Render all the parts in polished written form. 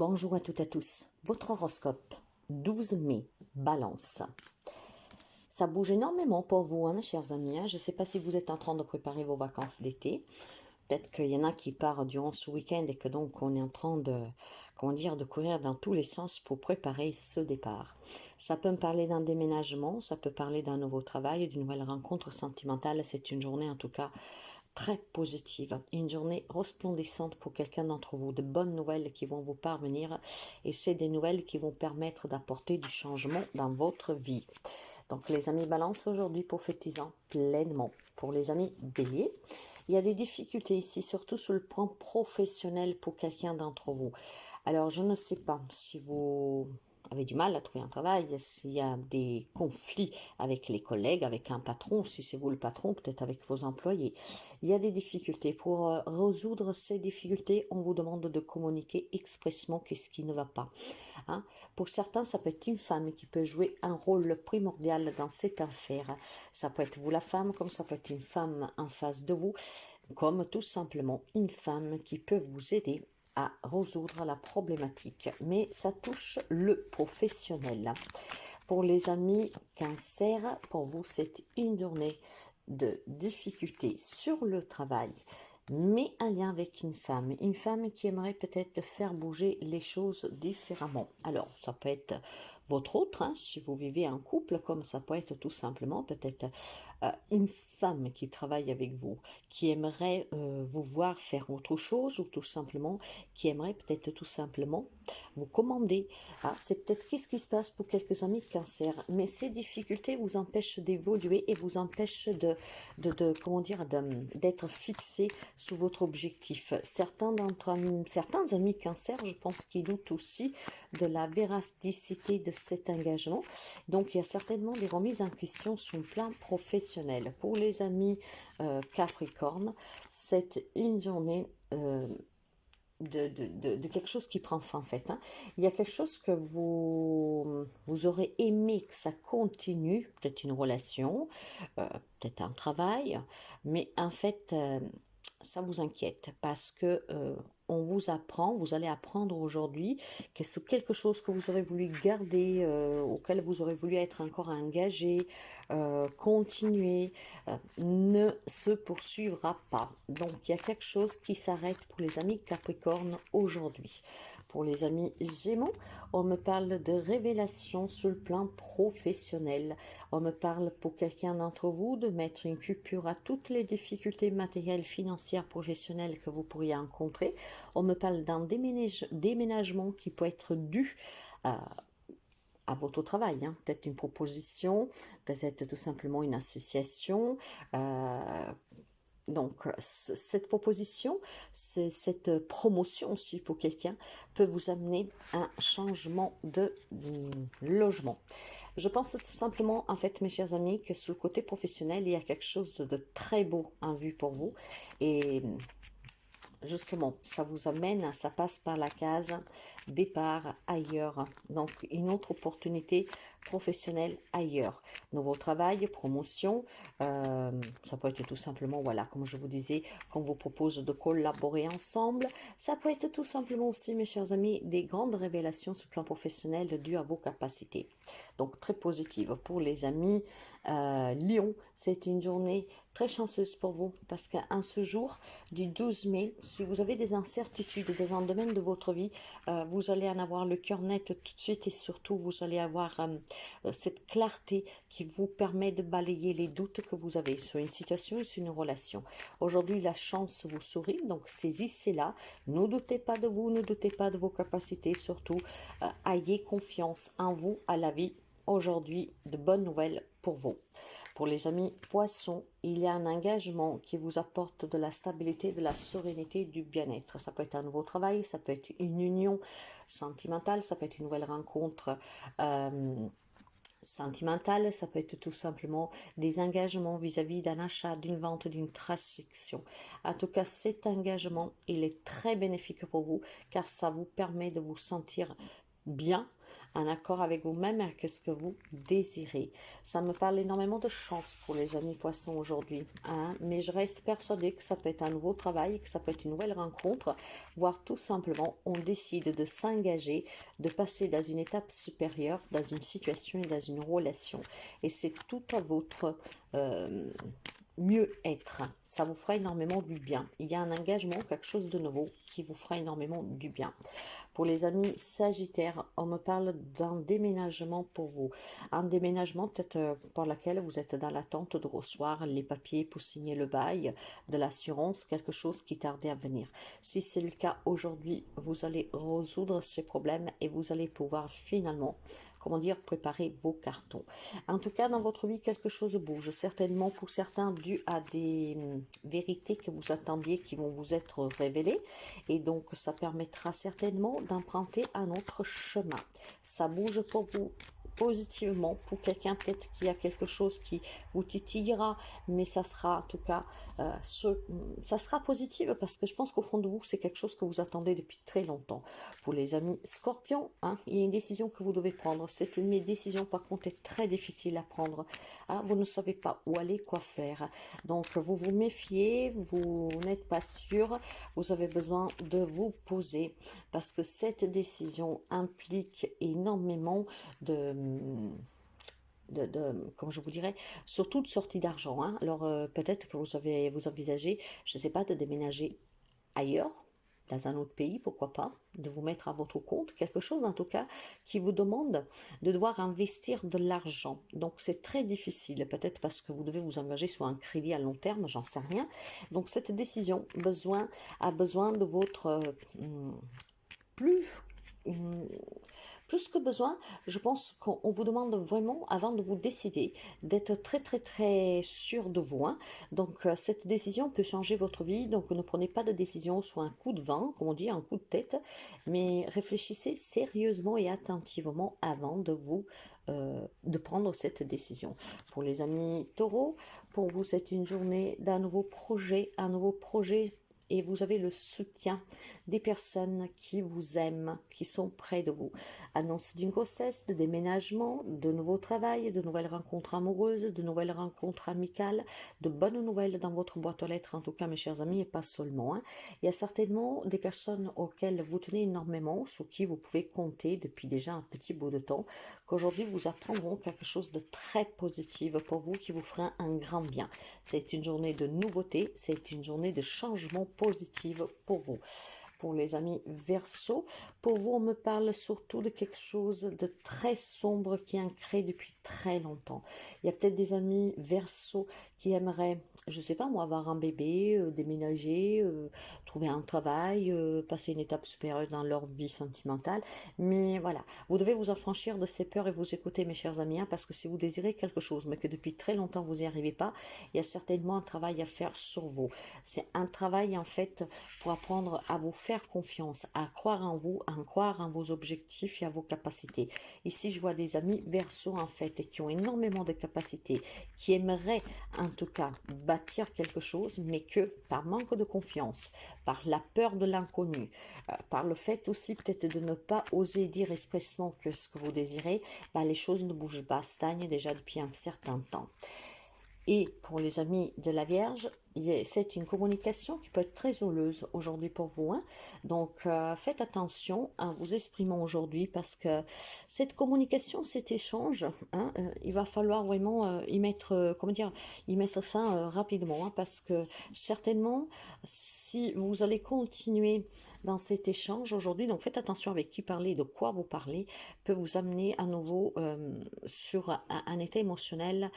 Bonjour à toutes et à tous. Votre horoscope, 12 mai, Balance. Ça bouge énormément pour vous, mes chers amis. Je ne sais pas si vous êtes en train de préparer vos vacances d'été. Peut-être qu'il y en a qui partent durant ce week-end et que donc on est en train de, de courir dans tous les sens pour préparer ce départ. Ça peut me parler d'un déménagement, ça peut parler d'un nouveau travail, d'une nouvelle rencontre sentimentale. C'est une journée en tout cas très positive, une journée resplendissante pour quelqu'un d'entre vous, de bonnes nouvelles qui vont vous parvenir et c'est des nouvelles qui vont permettre d'apporter du changement dans votre vie. Donc les amis Balance, aujourd'hui prophétisant pleinement. Pour les amis Bélier, il y a des difficultés ici, surtout sur le plan professionnel pour quelqu'un d'entre vous. Alors je ne sais pas si vous avez du mal à trouver un travail, s'il y a des conflits avec les collègues, avec un patron, si c'est vous le patron, peut-être avec vos employés. Il y a des difficultés. Pour résoudre ces difficultés, on vous demande de communiquer expressément qu'est-ce qui ne va pas. Pour certains, ça peut être une femme qui peut jouer un rôle primordial dans cette affaire. Ça peut être vous la femme, comme ça peut être une femme en face de vous, comme tout simplement une femme qui peut vous aider à résoudre la problématique. Mais ça touche le professionnel. Pour les amis Cancer, pour vous, c'est une journée de difficultés sur le travail, mais un lien avec une femme qui aimerait peut-être faire bouger les choses différemment. Alors, ça peut être votre autre, si vous vivez en couple, comme ça peut être tout simplement peut-être une femme qui travaille avec vous, qui aimerait vous voir faire autre chose ou tout simplement qui aimerait peut-être tout simplement vous commander. C'est peut-être qu'est-ce qui se passe pour quelques amis Cancer, mais ces difficultés vous empêchent d'évoluer et vous empêchent d'être fixé sur votre objectif. Certains amis Cancer, je pense qu'ils doutent aussi de la véracité de cet engagement. Donc, il y a certainement des remises en question sur le plan professionnel. Pour les amis Capricorne, c'est une journée de quelque chose qui prend fin en fait. Il y a quelque chose que vous aurez aimé que ça continue, peut-être une relation, peut-être un travail, mais en fait, ça vous inquiète parce que on vous apprend, vous allez apprendre aujourd'hui que c'est quelque chose que vous aurez voulu garder, auquel vous aurez voulu être encore engagé, continuer, ne se poursuivra pas. Donc il y a quelque chose qui s'arrête pour les amis Capricorne aujourd'hui. Pour les amis Gémeaux, on me parle de révélation sur le plan professionnel. On me parle pour quelqu'un d'entre vous de mettre une coupure à toutes les difficultés matérielles, financières, professionnelles que vous pourriez rencontrer. On me parle d'un déménagement qui peut être dû à votre travail, peut-être une proposition, peut-être tout simplement une association. Donc, cette proposition, cette promotion aussi pour quelqu'un peut vous amener un changement de logement. Je pense tout simplement, en fait, mes chers amis, que sur le côté professionnel, il y a quelque chose de très beau en vue pour vous. Et justement, ça vous amène, ça passe par la case départ ailleurs. Donc, une autre opportunité professionnelle ailleurs. Nouveau travail, promotion, ça peut être tout simplement, voilà, comme je vous disais, qu'on vous propose de collaborer ensemble. Ça peut être tout simplement aussi, mes chers amis, des grandes révélations sur le plan professionnel dues à vos capacités. Donc, très positive. Pour les amis Lion, c'est une journée très chanceuse pour vous parce qu'en ce jour du 12 mai, si vous avez des incertitudes dans un domaine de votre vie, vous allez en avoir le cœur net tout de suite et surtout vous allez avoir cette clarté qui vous permet de balayer les doutes que vous avez sur une situation et sur une relation. Aujourd'hui, la chance vous sourit, donc saisissez-la. Ne doutez pas de vous, ne doutez pas de vos capacités, surtout ayez confiance en vous, à la vie. Aujourd'hui, de bonnes nouvelles pour vous. Pour les amis Poissons, il y a un engagement qui vous apporte de la stabilité, de la sérénité, du bien-être. Ça peut être un nouveau travail, ça peut être une union sentimentale, ça peut être une nouvelle rencontre sentimentale, ça peut être tout simplement des engagements vis-à-vis d'un achat, d'une vente, d'une transaction. En tout cas, cet engagement, il est très bénéfique pour vous car ça vous permet de vous sentir bien un accord avec vous-même et avec ce que vous désirez. Ça me parle énormément de chance pour les amis poissons aujourd'hui, hein, mais je reste persuadée que ça peut être un nouveau travail, que ça peut être une nouvelle rencontre, voire tout simplement on décide de s'engager, de passer dans une étape supérieure, dans une situation et dans une relation. Et c'est tout à votre mieux-être. Ça vous fera énormément du bien. Il y a un engagement, quelque chose de nouveau qui vous fera énormément du bien. Pour les amis Sagittaires, on me parle d'un déménagement pour vous. Un déménagement peut-être pour lequel vous êtes dans l'attente de recevoir les papiers pour signer le bail, de l'assurance, quelque chose qui tardait à venir. Si c'est le cas aujourd'hui, vous allez résoudre ces problèmes et vous allez pouvoir finalement, comment dire, préparer vos cartons. En tout cas, dans votre vie, quelque chose bouge. Certainement pour certains, dû à des vérités que vous attendiez qui vont vous être révélées. Et donc, ça permettra certainement d'emprunter un autre chemin. Ça bouge pour vous positivement, pour quelqu'un peut-être qui a quelque chose qui vous titillera, mais ça sera en tout cas ça sera positif parce que je pense qu'au fond de vous c'est quelque chose que vous attendez depuis très longtemps. Pour les amis Scorpions, hein, il y a une décision que vous devez prendre. Cette décision par contre est très difficile à prendre, hein, vous ne savez pas où aller, quoi faire, donc vous vous méfiez, vous n'êtes pas sûr, vous avez besoin de vous poser parce que cette décision implique énormément comme je vous dirais, surtout de sortie d'argent. Hein. Alors peut-être que vous envisagez, je ne sais pas, de déménager ailleurs, dans un autre pays, pourquoi pas, de vous mettre à votre compte, quelque chose en tout cas qui vous demande de devoir investir de l'argent. Donc c'est très difficile, peut-être parce que vous devez vous engager sur un crédit à long terme, j'en sais rien. Donc cette décision a besoin de votre plus que besoin, je pense qu'on vous demande vraiment, avant de vous décider, d'être très très très sûr de vous. Hein. Donc cette décision peut changer votre vie, donc ne prenez pas de décision sur un coup de vent, comme on dit, un coup de tête, mais réfléchissez sérieusement et attentivement avant de prendre cette décision. Pour les amis taureaux, pour vous c'est une journée d'un nouveau projet, et vous avez le soutien des personnes qui vous aiment, qui sont près de vous. Annonce d'une grossesse, de déménagement, de nouveaux travail, de nouvelles rencontres amoureuses, de nouvelles rencontres amicales, de bonnes nouvelles dans votre boîte aux lettres, en tout cas mes chers amis, et pas seulement. Hein. Il y a certainement des personnes auxquelles vous tenez énormément, sur qui vous pouvez compter depuis déjà un petit bout de temps, qu'aujourd'hui vous apprendront quelque chose de très positif pour vous, qui vous fera un grand bien. C'est une journée de nouveauté, c'est une journée de changement positive pour vous. Pour les amis Verseau, pour vous on me parle surtout de quelque chose de très sombre qui est ancré depuis très longtemps. Il y a peut-être des amis Verseau qui aimeraient, je sais pas moi, avoir un bébé, déménager, trouver un travail, passer une étape supérieure dans leur vie sentimentale, mais voilà, vous devez vous affranchir de ces peurs et vous écouter mes chers amis, hein, parce que si vous désirez quelque chose mais que depuis très longtemps vous n'y arrivez pas, il y a certainement un travail à faire sur vous. C'est un travail en fait pour apprendre à vous faire confiance, à croire en vous, à croire en vos objectifs et à vos capacités. Ici, je vois des amis Verseau en fait qui ont énormément de capacités, qui aimeraient en tout cas bâtir quelque chose, mais que par manque de confiance, par la peur de l'inconnu, par le fait aussi peut-être de ne pas oser dire expressément que ce que vous désirez, les choses ne bougent pas, stagnent déjà depuis un certain temps. Et pour les amis de la Vierge, c'est une communication qui peut être très houleuse aujourd'hui pour vous. Hein. Donc, faites attention à vous exprimer aujourd'hui parce que cette communication, cet échange, hein, il va falloir vraiment y mettre fin rapidement. Hein, parce que certainement, si vous allez continuer dans cet échange aujourd'hui, donc faites attention avec qui parler, de quoi vous parlez, peut vous amener à nouveau sur un état émotionnel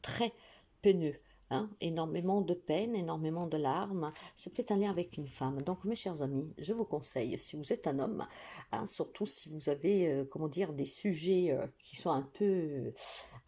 très peineux, hein, énormément de peine, énormément de larmes, c'est peut-être un lien avec une femme. Donc mes chers amis, je vous conseille, si vous êtes un homme, hein, surtout si vous avez, des sujets qui sont un peu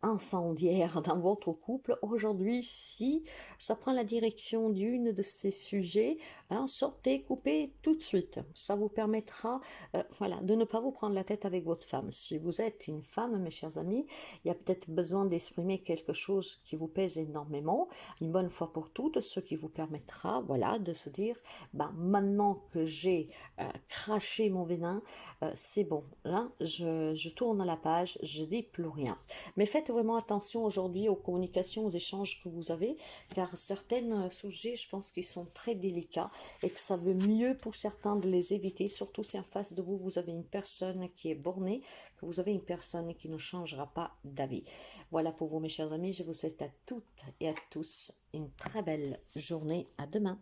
incendiaires dans votre couple, aujourd'hui, si ça prend la direction d'une de ces sujets, hein, sortez, coupez tout de suite. Ça vous permettra de ne pas vous prendre la tête avec votre femme. Si vous êtes une femme, mes chers amis, il y a peut-être besoin d'exprimer quelque chose qui vous pèse énormément, une bonne fois pour toutes, ce qui vous permettra, voilà, de se dire, ben, maintenant que j'ai craché mon venin, c'est bon, là, je tourne la page, je dis plus rien. Mais faites vraiment attention aujourd'hui aux communications, aux échanges que vous avez, car certains sujets, je pense qu'ils sont très délicats et que ça veut mieux pour certains de les éviter, surtout si en face de vous, vous avez une personne qui est bornée, que vous avez une personne qui ne changera pas d'avis. Voilà pour vous, mes chers amis, je vous souhaite à toutes et à tous une très belle journée. À demain.